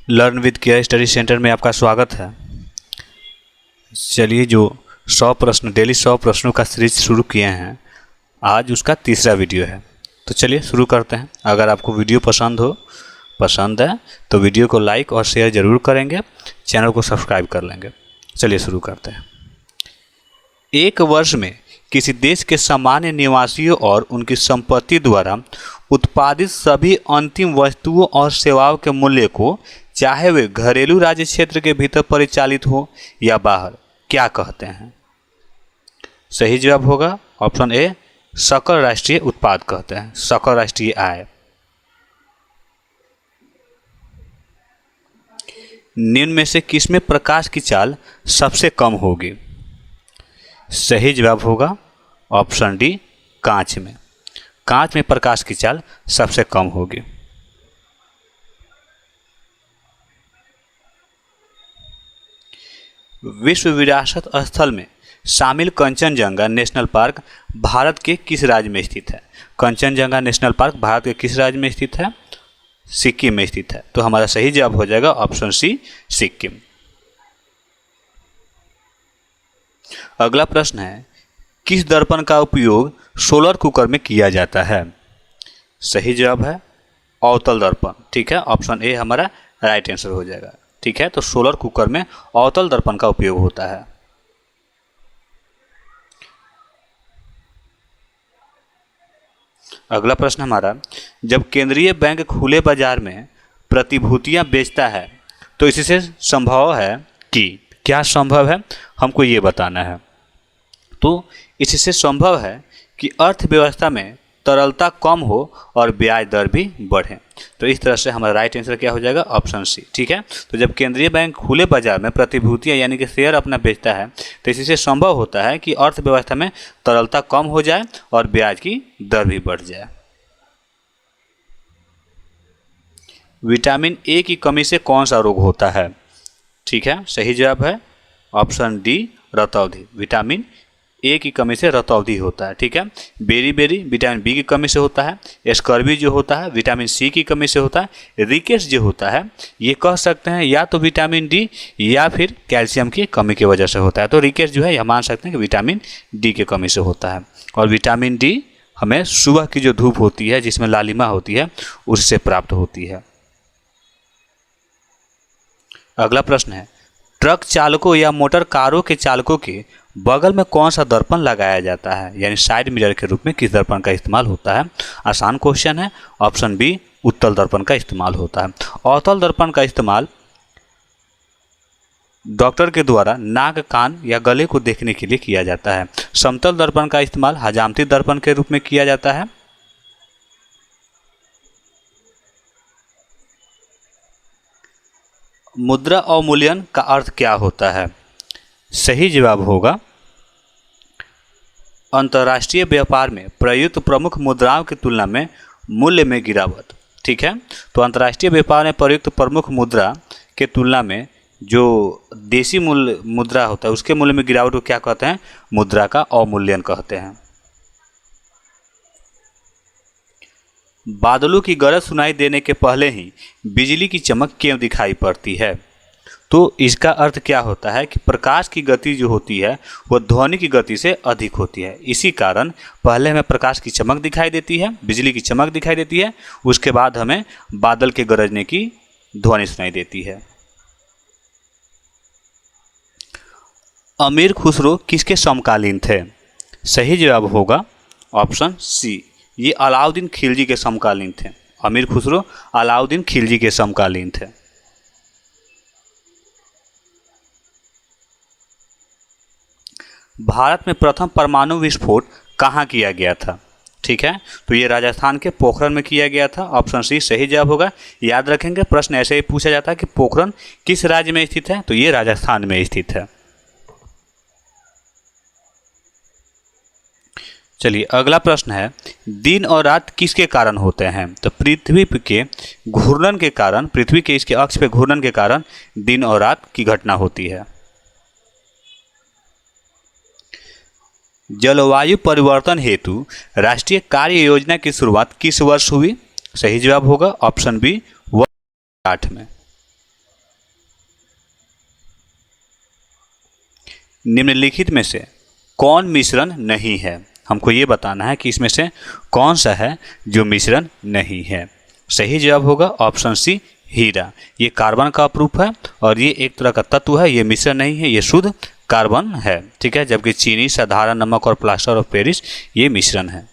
Learn with care study centre में आपका स्वागत है। चलिए, जो 100 प्रश्न डेली 100 प्रश्नों का सीरीज शुरू किए हैं, आज उसका तीसरा वीडियो है। तो चलिए शुरू करते हैं। अगर आपको वीडियो पसंद है तो वीडियो को लाइक और शेयर ज़रूर करेंगे, चैनल को सब्सक्राइब कर लेंगे। चलिए शुरू करते हैं। एक वर्ष में किसी देश के सामान्य निवासियों और उनकी संपत्ति द्वारा उत्पादित सभी अंतिम वस्तुओं और सेवाओं के मूल्य को, चाहे वे घरेलू राज्य क्षेत्र के भीतर परिचालित हो या बाहर, क्या कहते हैं? सही जवाब होगा ऑप्शन ए, सकल राष्ट्रीय उत्पाद कहते हैं, सकल राष्ट्रीय आय। निम्न में से किसमें प्रकाश की चाल सबसे कम होगी? सही जवाब होगा ऑप्शन डी, कांच में। कांच में प्रकाश की चाल सबसे कम होगी। विश्व विरासत स्थल में शामिल कंचनजंगा नेशनल पार्क भारत के किस राज्य में स्थित है? कंचनजंगा नेशनल पार्क भारत के किस राज्य में स्थित है? सिक्किम में स्थित है। तो हमारा सही जवाब हो जाएगा ऑप्शन सी, सिक्किम। अगला प्रश्न है, किस दर्पण का उपयोग सोलर कुकर में किया जाता है? सही जवाब है अवतल दर्पण। ठीक है, ऑप्शन ए हमारा राइट आंसर हो जाएगा। ठीक है, तो सोलर कुकर में अवतल दर्पण का उपयोग होता है। अगला प्रश्न हमारा, जब केंद्रीय बैंक खुले बाजार में प्रतिभूतियां बेचता है तो इससे संभव है कि, क्या संभव है हमको ये बताना है। तो इससे संभव है कि अर्थव्यवस्था में तरलता कम हो और ब्याज दर भी बढ़े। तो इस तरह से हमारा राइट आंसर क्या हो जाएगा? Option C. ठीक है, तो जब केंद्रीय बैंक खुले बाजार में प्रतिभूतियां यानी कि शेयर अपना बेचता है तो इससे संभव होता है कि अर्थव्यवस्था में तरलता कम हो जाए और ब्याज की दर भी बढ़ जाए। विटामिन ए की कमी से कौन सा रोग होता है? ठीक है, सही जवाब है ऑप्शन डी, रतौंधी। विटामिन ए की कमी से रतौंधी होता है। ठीक है, बेरी विटामिन बी की कमी से होता है। स्कर्वी जो होता है विटामिन सी की कमी से होता है। रिकेट्स जो होता है ये कह सकते हैं या तो विटामिन डी या फिर कैल्शियम की कमी की वजह से होता है। तो रिकेट्स जो है यह मान सकते हैं कि विटामिन डी की कमी से होता है। और विटामिन डी हमें सुबह की जो धूप होती है जिसमें लालिमा होती है उससे प्राप्त होती है। अगला प्रश्न है, ट्रक चालकों या मोटर कारों के चालकों के बगल में कौन सा दर्पण लगाया जाता है, यानी साइड मिरर के रूप में किस दर्पण का इस्तेमाल होता है? आसान क्वेश्चन है। ऑप्शन बी, उत्तल दर्पण का इस्तेमाल होता है। अवतल दर्पण का इस्तेमाल डॉक्टर के द्वारा नाक, कान या गले को देखने के लिए किया जाता है। समतल दर्पण का इस्तेमाल हजामती दर्पण के रूप में किया जाता है। मुद्रा अवमूल्यन का अर्थ क्या होता है? सही जवाब होगा अंतर्राष्ट्रीय व्यापार में प्रयुक्त प्रमुख मुद्राओं की तुलना में मूल्य में गिरावट। ठीक है, तो अंतर्राष्ट्रीय व्यापार में प्रयुक्त प्रमुख मुद्रा के तुलना में जो देशी मूल्य मुद्रा होता है उसके मूल्य में गिरावट को क्या कहते हैं? मुद्रा का अवमूल्यन कहते हैं। बादलों की गरज सुनाई देने के पहले ही बिजली की चमक क्यों दिखाई पड़ती है? तो इसका अर्थ क्या होता है कि प्रकाश की गति जो होती है वह ध्वनि की गति से अधिक होती है। इसी कारण पहले हमें प्रकाश की चमक दिखाई देती है, बिजली की चमक दिखाई देती है, उसके बाद हमें बादल के गरजने की ध्वनि सुनाई देती है। अमीर खुसरो किसके समकालीन थे? सही जवाब होगा ऑप्शन सी, ये अलाउद्दीन खिलजी के समकालीन थे। अमीर खुसरो अलाउद्दीन खिलजी के समकालीन थे। भारत में प्रथम परमाणु विस्फोट कहाँ किया गया था? ठीक है, तो ये राजस्थान के पोखरण में किया गया था। ऑप्शन सी सही जवाब होगा। याद रखेंगे, प्रश्न ऐसे ही पूछा जाता है कि पोखरण किस राज्य में स्थित है, तो ये राजस्थान में स्थित है। चलिए अगला प्रश्न है, दिन और रात किसके कारण होते हैं? तो पृथ्वी के घूर्णन के कारण, पृथ्वी के इसके अक्ष पे घूर्णन के कारण दिन और रात की घटना होती है। जलवायु परिवर्तन हेतु राष्ट्रीय कार्य योजना की शुरुआत किस वर्ष हुई? सही जवाब होगा ऑप्शन बी, 2008 में। निम्नलिखित में से कौन मिश्रण नहीं है? हमको ये बताना है कि इसमें से कौन सा है जो मिश्रण नहीं है। सही जवाब होगा ऑप्शन सी, हीरा। ये कार्बन का अपरूप है और ये एक तरह का तत्व है, ये मिश्रण नहीं है, ये शुद्ध कार्बन है, ठीक है। जबकि चीनी, साधारण नमक और प्लास्टर ऑफ पेरिस ये मिश्रण है।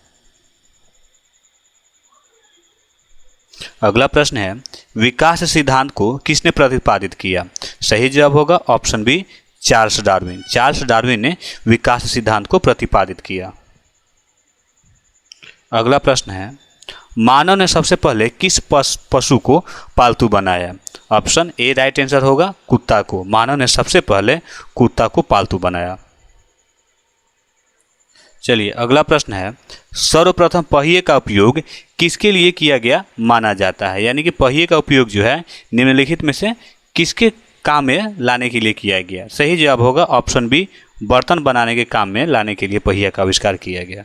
अगला प्रश्न है, विकास सिद्धांत को किसने प्रतिपादित किया? सही जवाब होगा option B, Charles Darwin. Charles Darwin ने विकास सिद्धांत को प्रतिपादित किया। अगला प्रश्न है, मानव ने सबसे पहले किस पशु को पालतू बनाया? ऑप्शन ए राइट आंसर होगा कुत्ता को। मानव ने सबसे पहले कुत्ता को पालतू बनाया। चलिए अगला प्रश्न है, सर्वप्रथम पहिए का उपयोग किसके लिए किया गया माना जाता है? यानी कि पहिए का उपयोग जो है निम्नलिखित में से किसके काम में लाने के लिए किया गया? सही जवाब होगा ऑप्शन बी, बर्तन बनाने के काम में लाने के लिए पहिया का आविष्कार किया गया।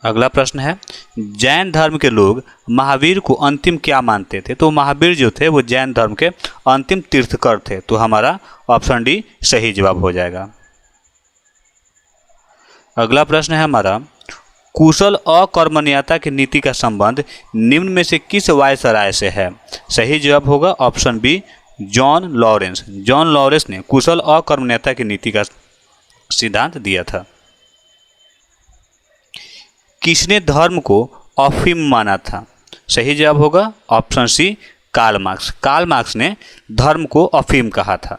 अगला प्रश्न है, जैन धर्म के लोग महावीर को अंतिम क्या मानते थे? तो महावीर जो थे वो जैन धर्म के अंतिम तीर्थकर थे। तो हमारा ऑप्शन डी सही जवाब हो जाएगा। अगला प्रश्न है हमारा, कुशल अकर्मण्यता की नीति का संबंध निम्न में से किस वायसराय से है? सही जवाब होगा option B, John Lawrence. John Lawrence ने कुशल अकर्मण्यता की नीति का सिद्धांत दिया था। किसने धर्म को अफीम माना था? सही जवाब होगा option C, Karl Marx. Karl Marx ने धर्म को अफीम कहा था।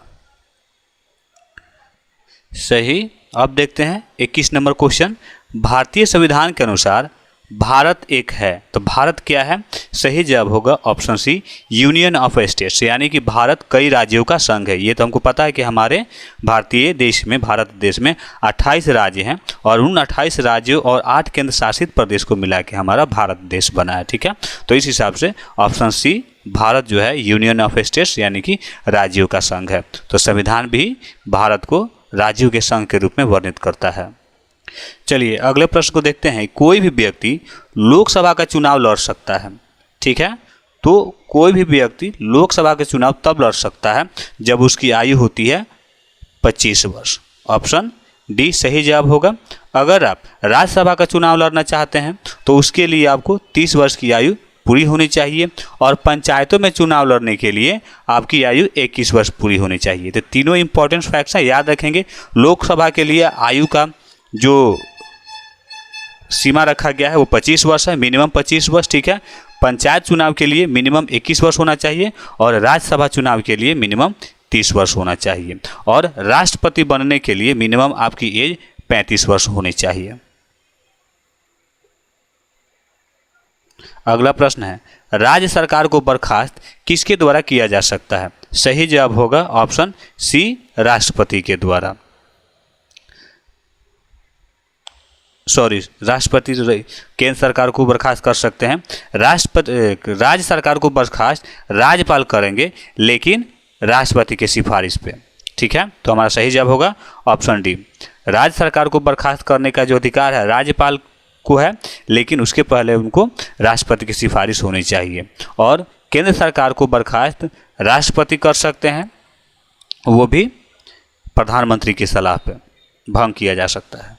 सही। अब देखते हैं 21 नंबर क्वेश्चन, भारतीय संविधान के अनुसार भारत एक है, तो भारत क्या है? सही जवाब होगा option C, union of states. यानी कि भारत कई राज्यों का संघ है। ये तो हमको पता है कि हमारे भारतीय देश में, भारत देश में 28 राज्य हैं और उन 28 राज्यों और 8 केंद्र शासित प्रदेश को मिला के हमारा भारत देश बना है, ठीक है। तो इस हिसाब से ऑप्शन सी, भारत जो है यूनियन ऑफ स्टेट्स यानी कि राज्यों का संघ है। तो संविधान भी भारत को राज्यों के संघ के रूप में वर्णित करता है। चलिए अगले प्रश्न को देखते हैं। कोई भी व्यक्ति लोकसभा का चुनाव लड़ सकता है, ठीक है। तो कोई भी व्यक्ति लोकसभा के चुनाव तब लड़ सकता है जब उसकी आयु होती है 25 वर्ष। ऑप्शन डी सही जवाब होगा। अगर आप राज्यसभा का चुनाव लड़ना चाहते हैं तो उसके लिए आपको 30 वर्ष की आयु पूरी होनी चाहिए और पंचायतों में चुनाव लड़ने के लिए आपकी आयु 21 वर्ष पूरी होनी चाहिए। तो तीनों इंपॉर्टेंट फैक्ट्स हैं, याद रखेंगे। लोकसभा के लिए आयु का जो सीमा रखा गया है वो 25 वर्ष है, मिनिमम 25 वर्ष, ठीक है। पंचायत चुनाव के लिए मिनिमम 21 वर्ष होना चाहिए और राज्यसभा चुनाव के लिए मिनिमम 30 वर्ष होना चाहिए और राष्ट्रपति बनने के लिए मिनिमम आपकी एज 35 वर्ष होनी चाहिए। अगला प्रश्न है, राज्य सरकार को बर्खास्त किसके द्वारा किया जा सकता है? सही जवाब होगा ऑप्शन सी, राष्ट्रपति के द्वारा। राष्ट्रपति केंद्र सरकार को बर्खास्त कर सकते हैं, राज्य सरकार को बर्खास्त राज्यपाल करेंगे लेकिन राष्ट्रपति के सिफारिश पे, ठीक है। तो हमारा सही जवाब होगा ऑप्शन डी। राज्य सरकार को बर्खास्त करने का जो अधिकार है राज्यपाल को है, लेकिन उसके पहले उनको राष्ट्रपति की सिफारिश होनी चाहिए। और केंद्र सरकार को बर्खास्त राष्ट्रपति कर सकते हैं, वो भी प्रधानमंत्री की सलाह पे भंग किया जा सकता है।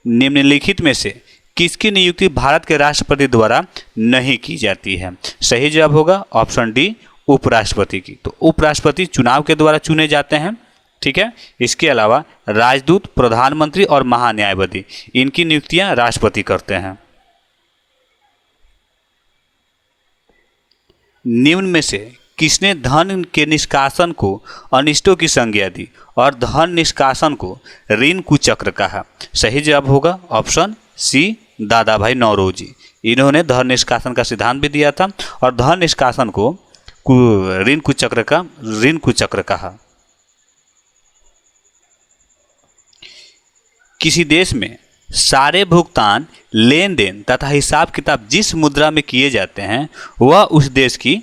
निम्नलिखित में से किसकी नियुक्ति भारत के राष्ट्रपति द्वारा नहीं की जाती है? सही जवाब होगा ऑप्शन डी, उपराष्ट्रपति की। तो उपराष्ट्रपति चुनाव के द्वारा चुने जाते हैं, ठीक है। इसके अलावा राजदूत, प्रधानमंत्री और महान्यायवादी, इनकी नियुक्तियां राष्ट्रपति करते हैं। निम्न में से किसने धन के निष्कासन को अनिष्टों की संज्ञा दी और धन निष्कासन को ऋण कुचक्र कहा? सही जवाब होगा ऑप्शन सी, दादा भाई नौरोजी। इन्होंने धन निष्कासन का सिद्धांत भी दिया था और धन निष्कासन को ऋण कुचक्र कहा। किसी देश में सारे भुगतान, लेन देन तथा हिसाब किताब जिस मुद्रा में किए जाते हैं वह उस देश की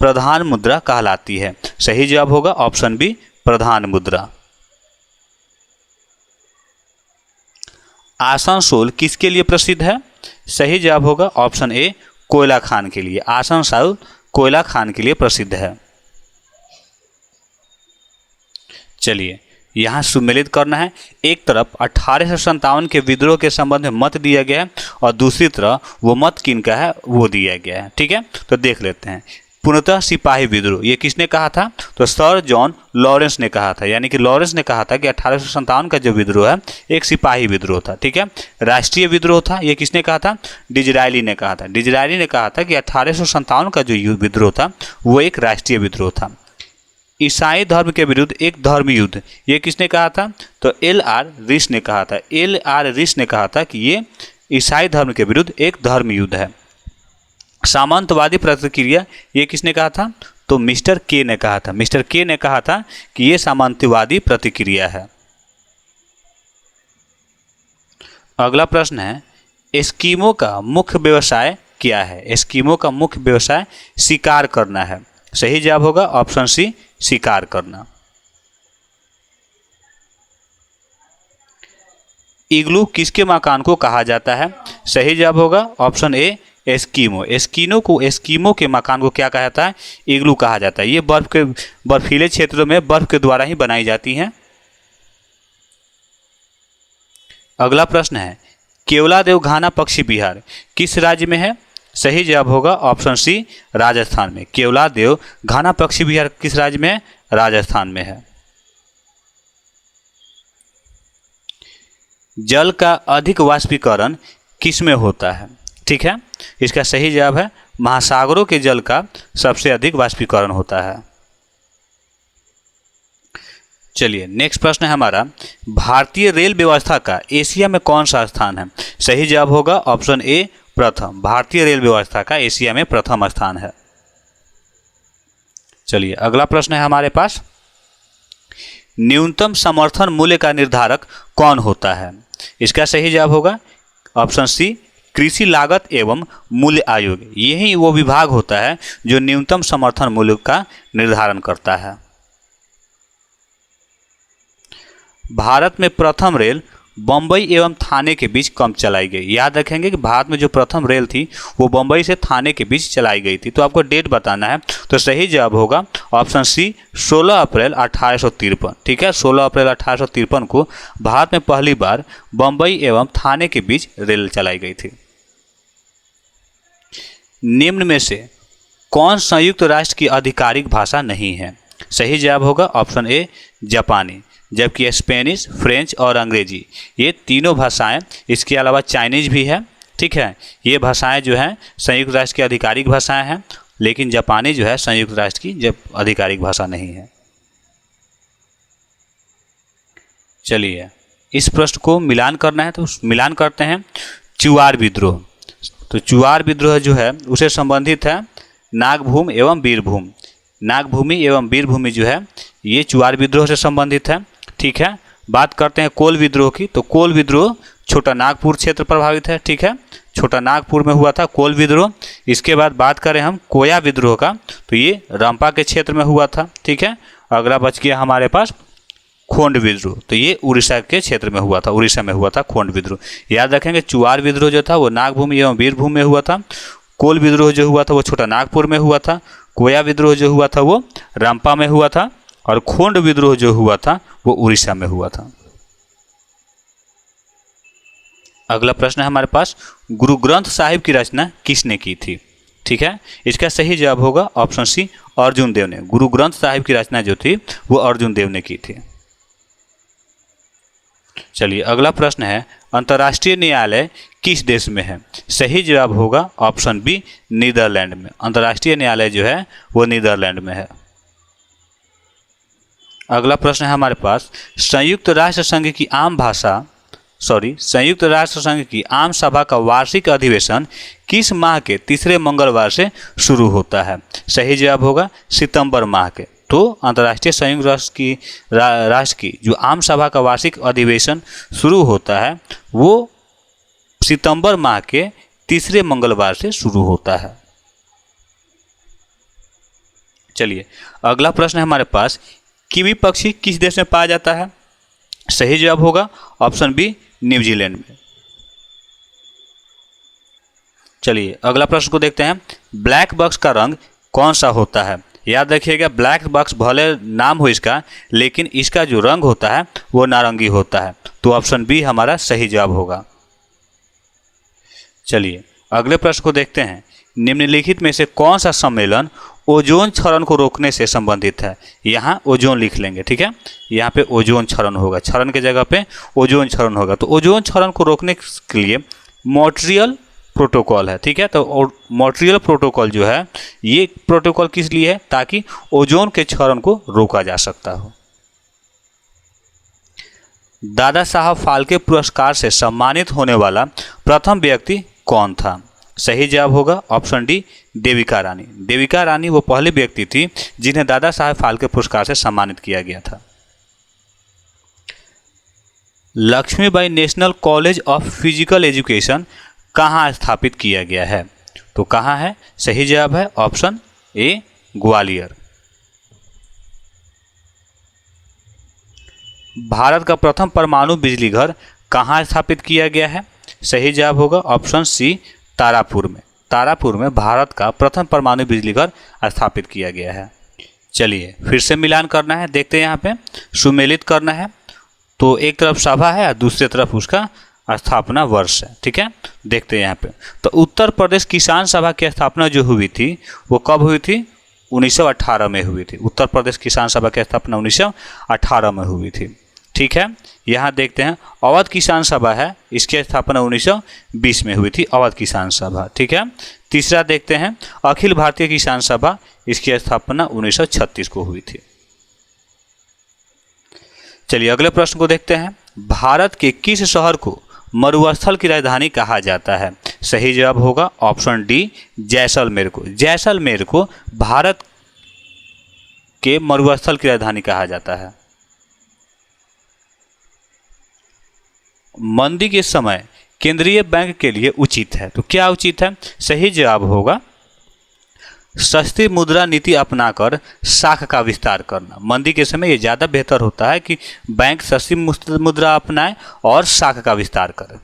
प्रधान मुद्रा कहलाती है। सही जवाब होगा ऑप्शन बी, प्रधान मुद्रा। आसनसोल किसके लिए प्रसिद्ध है? सही जवाब होगा ऑप्शन ए, कोयला खान के लिए। आसनसोल कोयला खान के लिए प्रसिद्ध है। चलिए यहाँ सुमेलित करना है। एक तरफ 1857 के विद्रोह के संबंध में मत दिया गया है और दूसरी तरफ वो मत किनका है वो दिया गया है। ठीक है, तो देख लेते हैं। पूर्णतः सिपाही विद्रोह ये किसने कहा था? तो सर जॉन लॉरेंस ने कहा था, यानी कि लॉरेंस ने कहा था कि 1857 का जो विद्रोह है एक सिपाही विद्रोह था। ठीक है, राष्ट्रीय विद्रोह था, ये किसने कहा था? डिजरायली ने कहा था। डिजरायली ने कहा था कि 1857 का जो विद्रोह था वो एक राष्ट्रीय विद्रोह था। ईसाई धर्म के विरुद्ध एक धर्म युद्ध, ये किसने कहा था? तो एल.आर. रिस ने कहा था। एल.आर. रिस ने कहा था कि ये ईसाई धर्म के विरुद्ध एक धर्म युद्ध है। सामंतवादी प्रतिक्रिया, ये किसने कहा था? तो मिस्टर के ने कहा था। मिस्टर के ने कहा था कि ये सामंतवादी प्रतिक्रिया है। अगला प्रश्न है, एस्किमो का मुख्य व्यवसाय क्या है? एस्किमो का मुख्य व्यवसाय शिकार करना है। सही जवाब होगा ऑप्शन सी, शिकार करना। इग्लू किसके मकान को कहा जाता है? सही जवाब होगा ऑप्शन ए, एस्किमो। एस्किमो के मकान को क्या कहा जाता है? इग्लू कहा जाता है। ये बर्फीले क्षेत्रों में बर्फ के द्वारा ही बनाई जाती हैं। अगला प्रश्न है, केवलादेव घाना पक्षी विहार किस राज्य में है? सही जवाब होगा ऑप्शन सी, राजस्थान में। केवलादेव घाना पक्षी विहार किस राज्य में है? राजस्थान में है। जल का अधिक वाष्पीकरण किस में होता है? ठीक है, इसका सही जवाब है महासागरों के जल का सबसे अधिक वाष्पीकरण होता है। चलिए नेक्स्ट प्रश्न है हमारा, भारतीय रेल व्यवस्था का एशिया में कौन सा स्थान है? सही जवाब होगा ऑप्शन ए, प्रथम। भारतीय रेल व्यवस्था का एशिया में प्रथम स्थान है। चलिए अगला प्रश्न है हमारे पास, न्यूनतम समर्थन मूल्य का निर्धारक कौन होता है? इसका सही जवाब होगा ऑप्शन सी, कृषि लागत एवं मूल्य आयोग। यही वो विभाग होता है जो न्यूनतम समर्थन मूल्य का निर्धारण करता है। भारत में प्रथम रेल बम्बई एवं थाने के बीच कब चलाई गई? याद रखेंगे कि भारत में जो प्रथम रेल थी वो बम्बई से थाने के बीच चलाई गई थी। तो आपको डेट बताना है। तो सही जवाब होगा ऑप्शन सी, 16 अप्रैल 1853। ठीक है, 16 अप्रैल 1853 को भारत में पहली बार बम्बई एवं थाने के बीच रेल चलाई गई थी। निम्न में से कौन संयुक्त राष्ट्र की आधिकारिक भाषा नहीं है? सही जवाब होगा ऑप्शन ए, जापानी। जबकि स्पेनिश, फ्रेंच और अंग्रेजी ये तीनों भाषाएं, इसके अलावा चाइनीज भी है। ठीक है, ये भाषाएं जो हैं संयुक्त राष्ट्र की आधिकारिक भाषाएं हैं, लेकिन जापानी जो है संयुक्त राष्ट्र की जब आधिकारिक भाषा नहीं है। चलिए इस प्रश्न को मिलान करना है, तो मिलान करते हैं। चुआर विद्रोह, तो चुआर विद्रोह जो है उसे संबंधित है नागभूमि एवं वीरभूमि। नागभूमि एवं वीरभूमि जो है ये चुआर विद्रोह से संबंधित है। ठीक है, बात करते हैं कोल विद्रोह की, तो कोल विद्रोह छोटा नागपुर क्षेत्र प्रभावित है। ठीक है, छोटा नागपुर में हुआ था कोल विद्रोह। इसके बाद बात करें हम कोया विद्रोह का, तो ये रंपा के क्षेत्र में हुआ था। ठीक है, अगला बच गया हमारे पास खोंड विद्रोह, तो ये उड़ीसा के क्षेत्र में हुआ था, उड़ीसा में हुआ था खोंड विद्रोह। याद रखेंगे चुआर विद्रोह जो था वो नागभूमि एवं वीरभूमि में हुआ था। कोल विद्रोह जो हुआ था वो छोटा नागपुर में हुआ था। कोया विद्रोह जो हुआ था वो रंपा में हुआ था। और खोंड विद्रोह जो हुआ था वो उड़ीसा में हुआ था। अगला प्रश्न है हमारे पास, गुरु ग्रंथ साहिब की रचना किसने की थी? ठीक है, इसका सही जवाब होगा ऑप्शन सी, अर्जुन देव ने। गुरु ग्रंथ साहिब की रचना जो थी वो अर्जुन देव ने की थी। चलिए अगला प्रश्न है, अंतर्राष्ट्रीय न्यायालय किस देश में है? सही जवाब होगा ऑप्शन बी, नीदरलैंड में। अंतर्राष्ट्रीय न्यायालय जो है वो नीदरलैंड में है। अगला प्रश्न है हमारे पास, संयुक्त राष्ट्र संघ की आम सभा का वार्षिक अधिवेशन किस माह के तीसरे मंगलवार से शुरू होता है? सही जवाब होगा सितंबर माह के। तो अंतर्राष्ट्रीय संयुक्त राष्ट्र की जो आम सभा का वार्षिक अधिवेशन शुरू होता है वो सितंबर माह के तीसरे मंगलवार से शुरू होता है। चलिए अगला प्रश्न है हमारे पास, कीवी पक्षी किस देश में पाया जाता है? सही जवाब होगा ऑप्शन बी, न्यूजीलैंड में। चलिए अगला प्रश्न को देखते हैं, ब्लैक बॉक्स का रंग कौन सा होता है? याद रखिएगा, ब्लैक बॉक्स भले नाम हो इसका, लेकिन इसका जो रंग होता है वो नारंगी होता है। तो ऑप्शन बी हमारा सही जवाब होगा। चलिए अगले प्रश्न को देखते हैं। निम्नलिखित में से कौन सा सम्मेलन ओजोन क्षरण को रोकने से संबंधित है? यहाँ ओजोन लिख लेंगे, ठीक है। यहाँ पे ओजोन क्षरण होगा, क्षरण के जगह पे ओजोन क्षरण होगा। तो ओजोन क्षरण को रोकने के लिए मॉन्ट्रियल प्रोटोकॉल है, ठीक है। तो मॉन्ट्रियल प्रोटोकॉल जो है, ये प्रोटोकॉल किस लिए है? ताकि ओजोन के क्षरण को रोका जा सकता हो। दादा साहब फाल्के पुरस्कार से सम्मानित होने वाला प्रथम व्यक्ति कौन था? सही जवाब होगा ऑप्शन डी, देविका रानी। देविका रानी वो पहले व्यक्ति थी जिन्हें दादा साहब फाल्के पुरस्कार से सम्मानित किया गया था। Lakshmibai national college of physical education कहाँ स्थापित किया गया है? तो कहाँ है? सही जवाब है ऑप्शन ए, ग्वालियर। भारत का प्रथम परमाणु बिजली घर कहाँ स्थापित किया गया है? सही जवाब होगा ऑप्शन सी, तारापुर में। तारापुर में भारत का प्रथम परमाणु बिजली घर स्थापित किया गया है। चलिए फिर से मिलान करना है, देखते हैं यहाँ पे सुमेलित करना है। तो एक तरफ सभा है और दूसरी तरफ उसका स्थापना वर्ष है, ठीक है। देखते हैं यहाँ पे, तो उत्तर प्रदेश किसान सभा की स्थापना जो हुई थी वो कब हुई थी? 1918 में हुई थी। उत्तर प्रदेश किसान सभा की स्थापना 1918 में हुई थी, ठीक है। यहाँ देखते हैं अवध किसान सभा है, इसकी स्थापना 1920 में हुई थी, अवध किसान सभा, ठीक है। तीसरा देखते हैं अखिल भारतीय किसान सभा, इसकी स्थापना 1936 को हुई थी। चलिए अगले प्रश्न को देखते हैं। भारत के किस शहर को मरुस्थल की राजधानी कहा जाता है? सही जवाब होगा ऑप्शन डी, जैसलमेर को। जैसलमेर को भारत के मरुस्थल की राजधानी कहा जाता है। मंदी के समय केंद्रीय बैंक के लिए उचित है, तो क्या उचित है? सही जवाब होगा सस्ती मुद्रा नीति अपनाकर साख का विस्तार करना। मंदी के समय ये ज़्यादा बेहतर होता है कि बैंक सस्ती मुद्रा अपनाए और साख का विस्तार करे।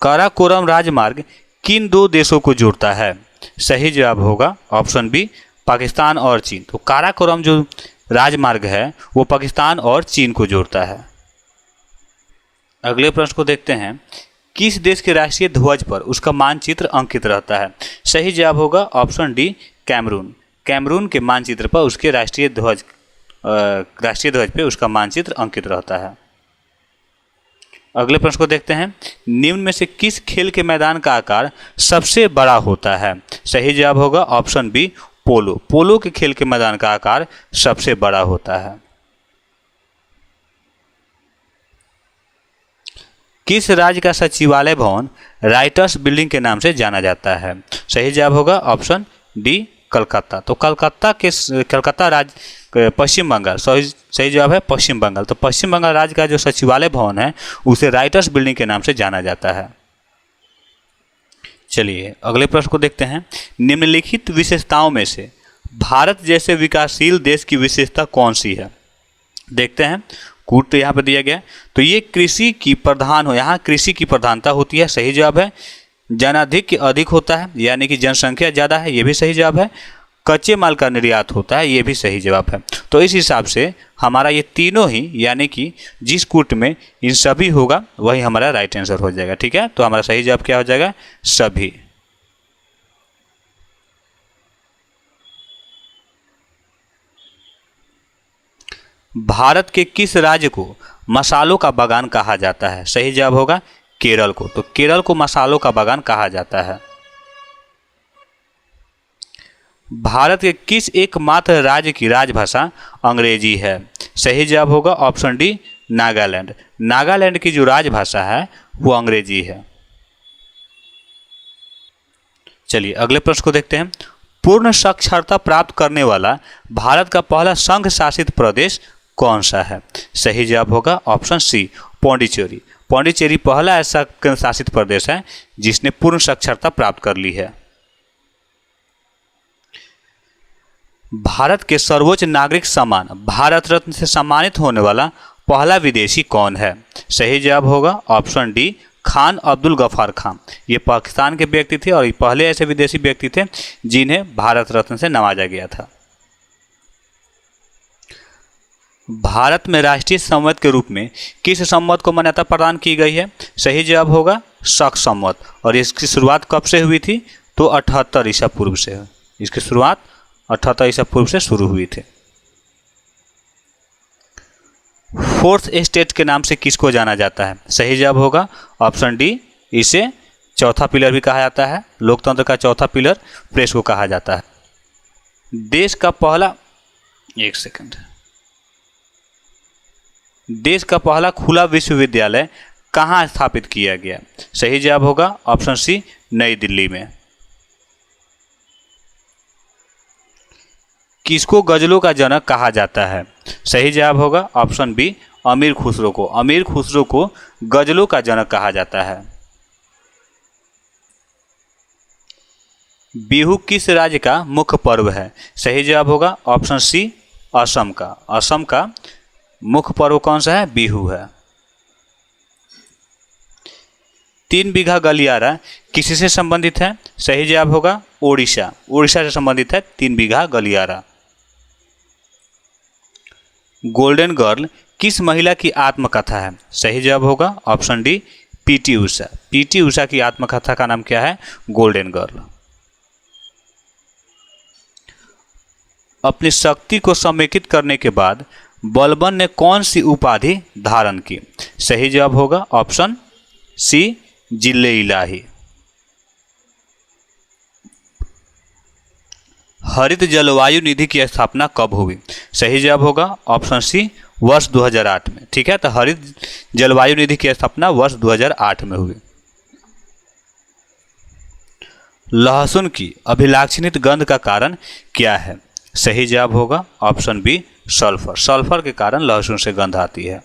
काराकोरम राजमार्ग किन दो देशों को जोड़ता है? सही जवाब होगा ऑप्शन बी, पाकिस्तान और चीन। तो काराकोरम जो राजमार्ग है वो पाकिस्तान और चीन को जोड़ता है। अगले प्रश्न को देखते हैं। किस देश के राष्ट्रीय ध्वज पर उसका मानचित्र अंकित रहता है? सही जवाब होगा ऑप्शन डी, कैमरून। कैमरून के मानचित्र पर उसके राष्ट्रीय ध्वज पे उसका मानचित्र अंकित रहता है। अगले प्रश्न को देखते हैं। निम्न में से किस खेल के मैदान का आकार सबसे बड़ा होता है? सही जवाब होगा ऑप्शन बी, पोलो। पोलो के खेल के मैदान का आकार सबसे बड़ा होता है। किस राज्य का सचिवालय भवन राइटर्स बिल्डिंग के नाम से जाना जाता है? सही जवाब होगा ऑप्शन डी, कलकत्ता। तो कलकत्ता राज्य पश्चिम बंगाल, सही जवाब है पश्चिम बंगाल। तो पश्चिम बंगाल राज्य का जो सचिवालय भवन है उसे राइटर्स बिल्डिंग के नाम से जाना जाता है। चलिए अगले प्रश्न को देखते हैं। निम्नलिखित विशेषताओं में से भारत जैसे विकासशील देश की विशेषता कौन सी है? देखते हैं, कूट तो यहाँ पर दिया गया, तो ये कृषि की प्रधान हो, यहाँ कृषि की प्रधानता होती है, सही जवाब है। जनाधिक्य अधिक होता है, यानी कि जनसंख्या ज़्यादा है, ये भी सही जवाब है। कच्चे माल का निर्यात होता है, ये भी सही जवाब है। तो इस हिसाब से हमारा ये तीनों ही, यानी कि जिस कूट में इन सभी होगा वही हमारा राइट आंसर हो जाएगा, ठीक है। तो हमारा सही जवाब क्या हो जाएगा? सभी। भारत के किस राज्य को मसालों का बागान कहा जाता है? सही जवाब होगा केरल को। तो केरल को मसालों का बागान कहा जाता है। भारत के किस एकमात्र राज्य की राजभाषा अंग्रेजी है? सही जवाब होगा ऑप्शन डी, नागालैंड। नागालैंड की जो राजभाषा है वो अंग्रेजी है। चलिए अगले प्रश्न को देखते हैं। पूर्ण साक्षरता प्राप्त करने वाला भारत का पहला संघ शासित प्रदेश कौन सा है? सही जवाब होगा ऑप्शन सी, पौंडीचेरी। पौंडीचेरी पहला ऐसा केंद्र शासित प्रदेश है जिसने पूर्ण साक्षरता प्राप्त कर ली है। भारत के सर्वोच्च नागरिक सम्मान भारत रत्न से सम्मानित होने वाला पहला विदेशी कौन है? सही जवाब होगा ऑप्शन डी, खान अब्दुल गफ्फार खान। ये पाकिस्तान के व्यक्ति थे और पहले ऐसे विदेशी व्यक्ति थे जिन्हें भारत रत्न से नवाजा गया था। भारत में राष्ट्रीय संवत के रूप में किस संवत को मान्यता प्रदान की गई है? सही जवाब होगा शक संवत। और इसकी शुरुआत कब से हुई थी? तो 78 ईसा पूर्व से। इसकी शुरुआत 78 ईसा पूर्व से शुरू हुई थी। फोर्थ एस्टेट के नाम से किसको जाना जाता है? सही जवाब होगा ऑप्शन डी, इसे चौथा पिलर भी कहा जाता है। लोकतंत्र का चौथा पिलर प्रेस को कहा जाता है। देश का पहला खुला विश्वविद्यालय कहाँ स्थापित किया गया? सही जवाब होगा ऑप्शन सी, नई दिल्ली में। किसको गजलों का जनक कहा जाता है? सही जवाब होगा ऑप्शन बी, अमीर खुसरो को। अमीर खुसरो को गजलों का जनक कहा जाता है। बिहू किस राज्य का मुख्य पर्व है? सही जवाब होगा ऑप्शन सी, असम का। असम का मुख्य पर्व कौन सा है? बिहू है। 3 बीघा गलियारा किससे संबंधित है? सही जवाब होगा ओडिशा। ओडिशा से संबंधित है 3 बीघा गलियारा। गोल्डन गर्ल किस महिला की आत्मकथा है? सही जवाब होगा option D, PT Usha. PT Usha की आत्मकथा का नाम क्या है? Golden girl. अपनी शक्ति को समेकित करने के बाद बलबन ने कौन सी उपाधि धारण की? सही जवाब होगा ऑप्शन सी, जिले इलाही। हरित जलवायु निधि की स्थापना कब हुई? सही जवाब होगा ऑप्शन सी, वर्ष 2008 में। ठीक है, तो हरित जलवायु निधि की स्थापना वर्ष 2008 में हुई। लहसुन की अभिलाक्षणित गंध का कारण क्या है? सही जवाब होगा ऑप्शन बी, सल्फर। सल्फर के कारण लहसुन से गंध आती है।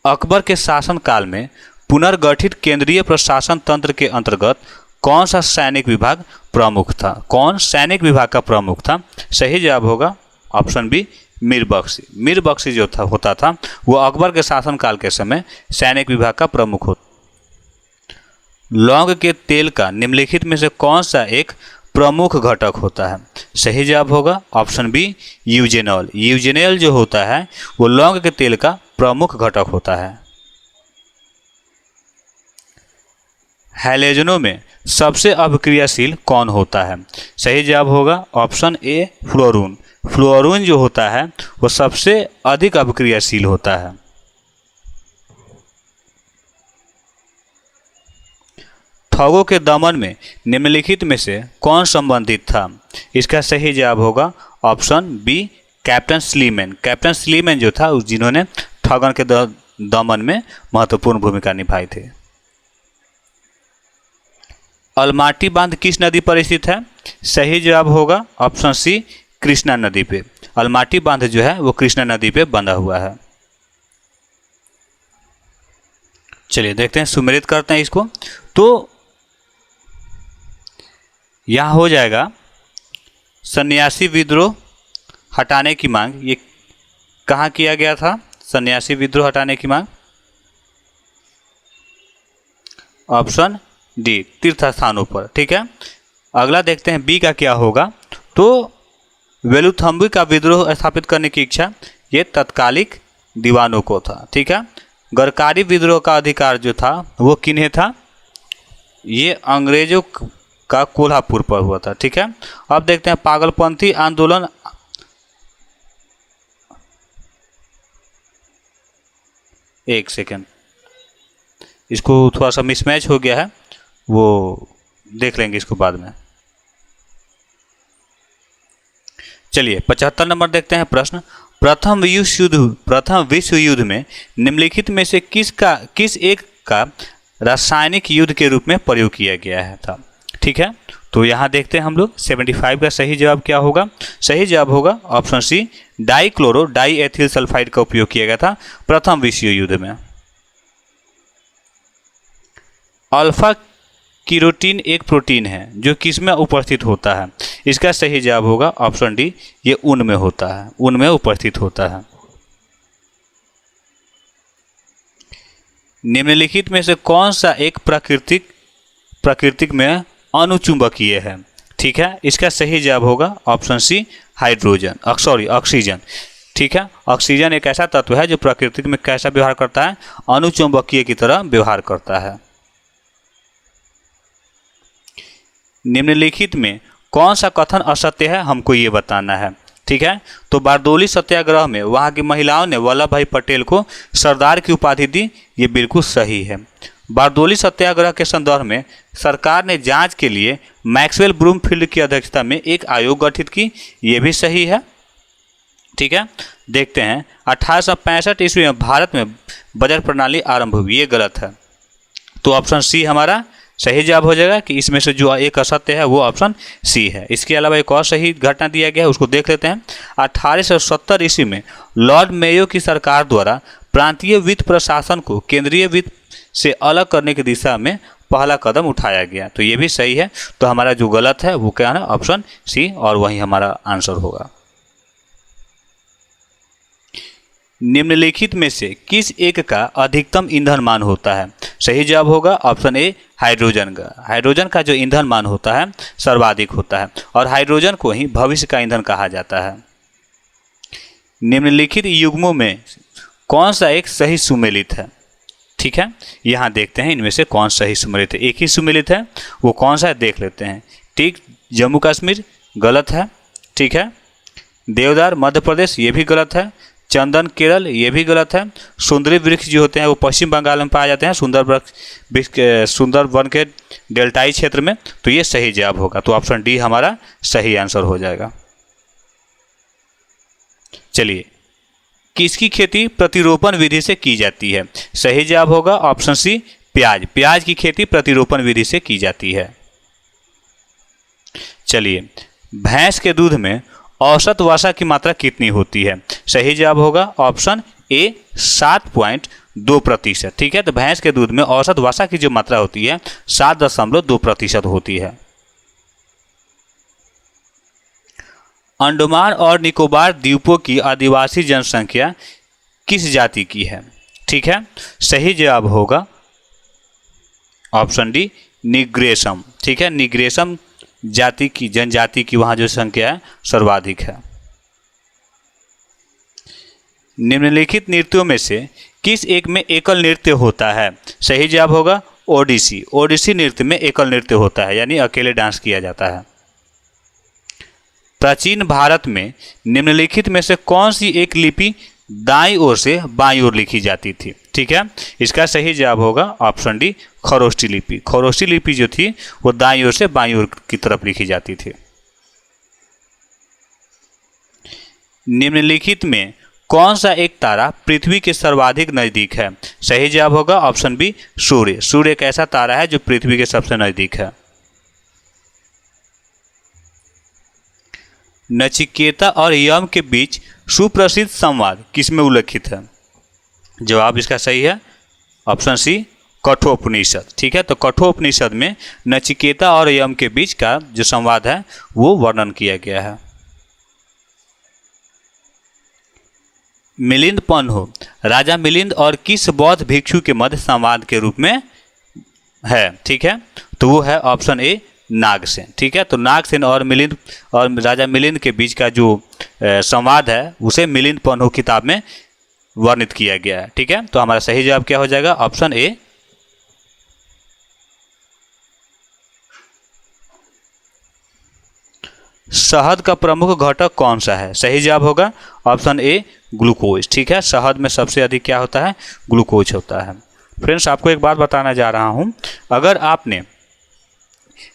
अकबर के शासनकाल में पुनर्गठित केंद्रीय प्रशासन तंत्र के अंतर्गत कौन सा सैनिक विभाग प्रमुख था? कौन सैनिक विभाग का प्रमुख था? सही जवाब होगा ऑप्शन बी, मीर बख्शी। मीर बख्शी जो होता था वो अकबर के शासनकाल के समय सैनिक विभाग का प्रमुख होता। लौंग के तेल का निम्नलिखित में से कौन सा एक प्रमुख घटक होता है? सही जवाब होगा ऑप्शन बी, यूजेनॉल। यूजेनॉल जो होता है वो लौंग के तेल का प्रमुख घटक होता है। हैलोजनों में सबसे अभिक्रियाशील कौन होता है? सही जवाब होगा ऑप्शन ए, फ्लोरीन। फ्लोरीन जो होता है वो सबसे अधिक अभिक्रियाशील होता है। ठगों के दमन में निम्नलिखित में से कौन संबंधित था? इसका सही जवाब होगा option B, captain Sleeman. Captain Sleeman जो था जिन्होंने ठगन के दमन में महत्वपूर्ण भूमिका निभाई थी। अलमाटी बांध किस नदी पर स्थित है? सही जवाब होगा ऑप्शन सी, कृष्णा नदी पे। अलमाटी बांध जो है वो कृष्णा नदी पे बंधा हुआ है। चलिए देखते हैं, सुमेलित करते हैं इसको। तो यहाँ हो जाएगा सन्यासी विद्रोह हटाने की मांग। ये कहाँ किया गया था? सन्यासी विद्रोह हटाने की मांग ऑप्शन डी, तीर्थ स्थानों पर। ठीक है, अगला देखते हैं बी का क्या होगा। तो वेलुथंबी का विद्रोह स्थापित करने की इच्छा ये तत्कालिक दीवानों को था। ठीक है, गरकारी विद्रोह का अधिकार जो था वो किन्हें था? ये अंग्रेजों का कोल्हापुर पर हुआ था। ठीक है, अब देखते हैं पागलपंथी आंदोलन। एक सेकेंड, इसको थोड़ा सा मिसमैच हो गया है, वो देख लेंगे इसको बाद में। चलिए 75 नंबर देखते हैं प्रश्न। प्रथम विश्व युद्ध में निम्नलिखित में से किस एक का रासायनिक युद्ध के रूप में प्रयोग किया गया है था? ठीक है, तो यहाँ देखते हैं हम लोग 75 का सही जवाब क्या होगा। सही जवाब होगा option C, dichloro diethyl sulphide का उपयोग किया गया था प्रथम विश्व युद्ध में। अल्फा कीरोटीन एक प्रोटीन है जो किस में उपस्थित होता है? इसका सही जवाब होगा ऑप्शन डी, ये ऊन में होता है, ऊन में उपस्थित होता है। निम्नलिखित में से कौन सा एक प्राकृतिक में अनुचुंबकीय है? ठीक है, इसका सही जवाब होगा option C hydrogen, sorry oxygen. ठीक है, ऑक्सीजन एक ऐसा तत्व है जो प्रकृति में कैसा व्यवहार करता है? अनुचुंबकीय की तरह व्यवहार करता है। निम्नलिखित में कौन सा कथन असत्य है, हमको ये बताना है। ठीक है, तो बारदोली सत्याग्रह में वहाँ की महिलाओं ने वल्लभ भाई पटेल को सरदार की उपाधि दी, ये बिल्कुल सही है। बारदोली सत्याग्रह के संदर्भ में सरकार ने जांच के लिए मैक्सवेल ब्रूमफील्ड की अध्यक्षता में एक आयोग गठित की, ये भी सही है। ठीक है, देखते हैं 1865 ईस्वी में भारत में बजट प्रणाली आरंभ हुई, ये गलत है, तो ऑप्शन सी हमारा सही जवाब हो जाएगा कि इसमें से जो एक असत्य है वो ऑप्शन सी है। इसके अलावा एक और सही घटना दिया गया है, उसको देख लेते हैं। 1870 ईस्वी में लॉर्ड मेयो की सरकार द्वारा प्रांतीय वित्त प्रशासन को केंद्रीय वित्त से अलग करने की दिशा में पहला कदम उठाया गया, तो ये भी सही है। तो हमारा जो गलत है वो क्या है? ऑप्शन सी, और वही हमारा आंसर होगा। निम्नलिखित में से किस एक का अधिकतम ईंधन मान होता है? सही जवाब होगा ऑप्शन ए हाइड्रोजन का। हाइड्रोजन का जो ईंधन मान होता है सर्वाधिक होता है, और हाइड्रोजन को ही भविष्य का ईंधन कहा जाता है। निम्नलिखित युग्मों में कौन सा एक सही सुमेलित है? ठीक है, यहाँ देखते हैं इनमें से कौन सही सुमेलित है। एक ही सुमेलित है, वो कौन सा है देख लेते हैं। ठीक, जम्मू कश्मीर गलत है। ठीक है, देवदार मध्य प्रदेश ये भी गलत है। चंदन केरल ये भी गलत है। सुंदरी वृक्ष जो होते हैं वो पश्चिम बंगाल में पाए जाते हैं, सुंदर वन के डेल्टाई क्षेत्र में, तो ये सही जवाब होगा। तो ऑप्शन डी हमारा सही आंसर हो जाएगा। चलिए, किसकी खेती प्रतिरोपण विधि से की जाती है? सही जवाब होगा ऑप्शन सी प्याज। प्याज की खेती प्रतिरोपण विधि से की जाती है। चलिए, भैंस के दूध में औसत वसा की मात्रा कितनी होती है? सही जवाब होगा ऑप्शन ए 7.2%। ठीक है, तो भैंस के दूध में औसत वसा की जो मात्रा होती है 7.2% होती है। अंडमान और निकोबार द्वीपों की आदिवासी जनसंख्या किस जाति की है? ठीक है, सही जवाब होगा ऑप्शन डी निग्रेसम। ठीक है, निग्रेसम जाति की जनजाति की वहाँ जो संख्या है सर्वाधिक है। निम्नलिखित नृत्यों में से किस एक में एकल नृत्य होता है? सही जवाब होगा ओडिसी। ओडिसी नृत्य में एकल नृत्य होता है, यानी अकेले डांस किया जाता है। प्राचीन भारत में निम्नलिखित में से कौन सी एक लिपि दाईं ओर से बाईं ओर लिखी जाती थी? ठीक है, इसका सही जवाब होगा ऑप्शन डी खरोष्टी लिपि। खरोष्टी लिपि जो थी वो दाईं ओर से बाईं ओर की तरफ लिखी जाती थी। निम्नलिखित में कौन सा एक तारा पृथ्वी के सर्वाधिक नजदीक है? सही जवाब होगा ऑप्शन बी सूर्य। सूर्य एक ऐसा तारा है जो पृथ्वी के सबसे नजदीक है। नचिकेता और यम के बीच सुप्रसिद्ध संवाद किसमें उल्लेखित है? जवाब इसका सही है ऑप्शन सी कठोपनिषद। ठीक है, तो कठोपनिषद में नचिकेता और यम के बीच का जो संवाद है वो वर्णन किया गया है। मिलिंद पन्हो राजा मिलिंद और किस बौद्ध भिक्षु के मध्य संवाद के रूप में है? ठीक है, तो वो है ऑप्शन ए नागसेन। ठीक है, तो नागसेन और मिलिंद और राजा मिलिंद के बीच का जो संवाद है उसे मिलिंद पन्हो किताब में वर्णित किया गया है। ठीक है, तो हमारा सही जवाब क्या हो जाएगा? Option A. शहद का प्रमुख घटक कौन सा है? सही जवाब होगा ऑप्शन ए ग्लूकोज। ठीक है, शहद में सबसे अधिक क्या होता है? ग्लूकोज होता है। फ्रेंड्स, आपको एक बात बताना जा रहा हूं, अगर आपने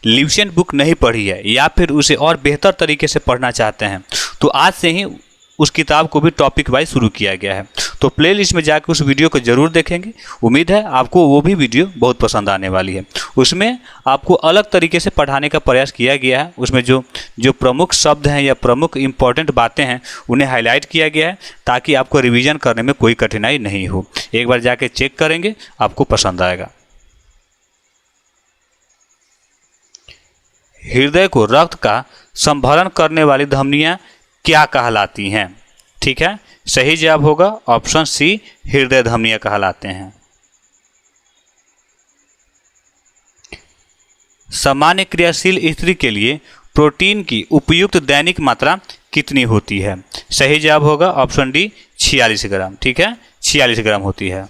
लिवसेंट बुक नहीं पढ़ी है या फिर उसे और बेहतर तरीके से पढ़ना चाहते हैं तो आज से ही उस किताब को भी टॉपिक वाइज शुरू किया गया है, तो प्लेलिस्ट में जाकर उस वीडियो को जरूर देखेंगे। उम्मीद है आपको वो भी वीडियो बहुत पसंद आने वाली है। उसमें आपको अलग तरीके से पढ़ाने का प्रयास किया गया है। उसमें जो प्रमुख शब्द हैं या प्रमुख इंपॉर्टेंट बातें हैं उन्हें हाईलाइट किया गया है ताकि आपको रिवीजन करने में कोई कठिनाई नहीं हो। एक बार जाके चेक करेंगे, आपको पसंद आएगा। हृदय को रक्त का संभरण करने वाली धमनियां क्या कहलाती हैं? ठीक है, सही जवाब होगा ऑप्शन सी हृदय धमनियां कहलाते हैं। सामान्य क्रियाशील स्त्री के लिए प्रोटीन की उपयुक्त दैनिक मात्रा कितनी होती है? सही जवाब होगा ऑप्शन डी 46 ग्राम। ठीक है, 46 ग्राम होती है।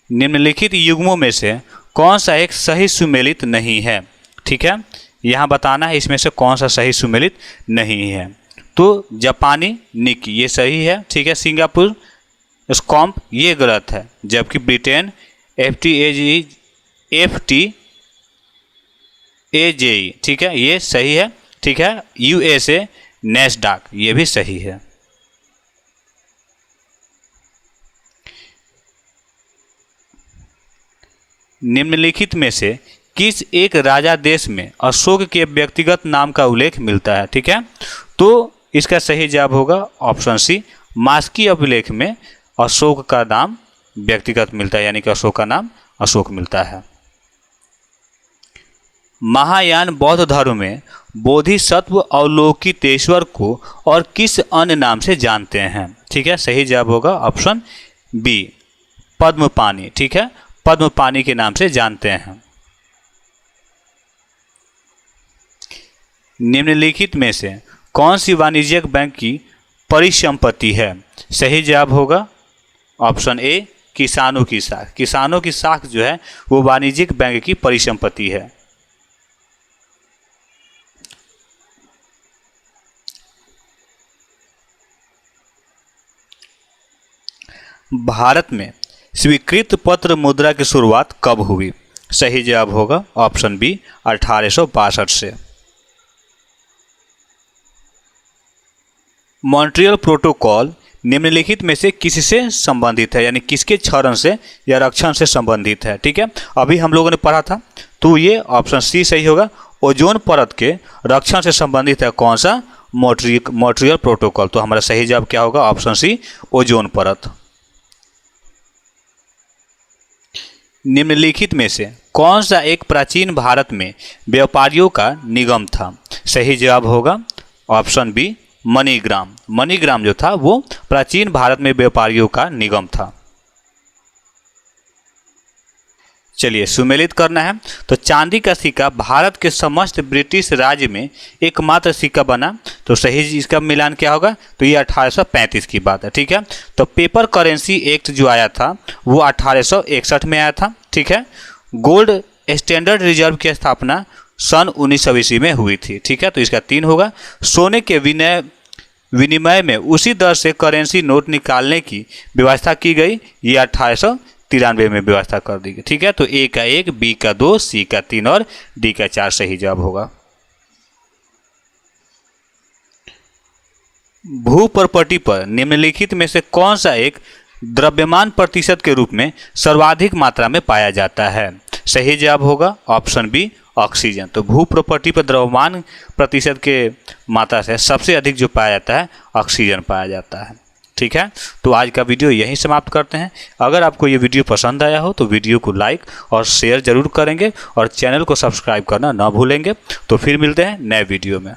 निम्नलिखित युग्मों में से कौन सा एक सही सुमेलित नहीं है? ठीक है, यहाँ बताना है इसमें से कौन सा सही सुमेलित नहीं है। तो जापानी निकी ये सही है। ठीक है, सिंगापुर स्कॉम्प ये गलत है, जबकि ब्रिटेन FTAGE ठीक है ये सही है। ठीक है, USA NASDAQ ये भी सही है। निम्नलिखित में से किस एक राजा देश में अशोक के व्यक्तिगत नाम का उल्लेख मिलता है? ठीक है, तो इसका सही जवाब होगा ऑप्शन सी, मास्की अभिलेख में अशोक का नाम व्यक्तिगत मिलता है, यानी कि अशोक का नाम अशोक मिलता है। महायान बौद्ध धर्म में बोधिसत्व अवलोकितेश्वर को और किस अन्य नाम से जानते हैं? ठीक है, सही जवाब होगा ऑप्शन बी, पद्मपानी। ठीक है, पद्मपानी के नाम से जानते हैं। निम्नलिखित में से कौन सी वाणिज्यिक बैंक की परिसंपत्ति है? सही जवाब होगा ऑप्शन ए, किसानों की साख। किसानों की साख जो है वो वाणिज्यिक बैंक की परिसंपत्ति है। भारत में स्वीकृत पत्र मुद्रा की शुरुआत कब हुई? सही जवाब होगा ऑप्शन बी, 1862 से। मॉन्ट्रियल प्रोटोकॉल निम्नलिखित में से किससे संबंधित है, यानी किसके क्षरण से या रक्षण से संबंधित है? ठीक है, अभी हम लोगों ने पढ़ा था, तो ये ऑप्शन सी सही होगा। ओजोन परत के रक्षण से संबंधित है कौन सा? Montreal protocol. तो हमारा सही जवाब क्या होगा? ऑप्शन सी, ओजोन परत। निम्नलिखित में से कौन सा एक प्राचीन भारत में व्यापारियों का निगम था? सही जवाब होगा ऑप्शन बी, मणिग्राम। मणिग्राम जो था वो प्राचीन भारत में व्यापारियों का निगम था। चलिए सुमेलित करना है। तो चांदी का सिक्का भारत के समस्त ब्रिटिश राज्य में एकमात्र सिक्का बना, तो सही इसका मिलान क्या होगा? तो ये 1835 की बात है। ठीक है, तो पेपर करेंसी एक्ट जो आया था वो 1861 में आया था। ठीक है, गोल्ड स्टैंडर्ड रिजर्व की स्थापना सन 1900 ईस्वी में हुई थी। ठीक है, तो इसका 3 होगा। सोने के विनिमय में उसी दर से करेंसी नोट निकालने की व्यवस्था की गई, ये 1893 में व्यवस्था कर दी गई। ठीक है, तो ए का 1, बी का 2, सी का 3 और डी का 4 सही जवाब होगा। भू प्रॉपर्टी पर निम्नलिखित में से कौन सा एक द्रव्यमान प्रतिशत के रूप में सर्वाधिक मात्रा में पाया जाता है? सही जवाब होगा ऑप्शन बी, ऑक्सीजन। तो भू प्रॉपर्टी पर द्रव्यमान प्रतिशत के मात्रा से सबसे अधिक जो पाया जाता है ऑक्सीजन पाया जाता है। ठीक है, तो आज का वीडियो यहीं समाप्त करते हैं। अगर आपको ये वीडियो पसंद आया हो तो वीडियो को लाइक और शेयर जरूर करेंगे और चैनल को सब्सक्राइब करना ना भूलेंगे। तो फिर मिलते हैं नए वीडियो में।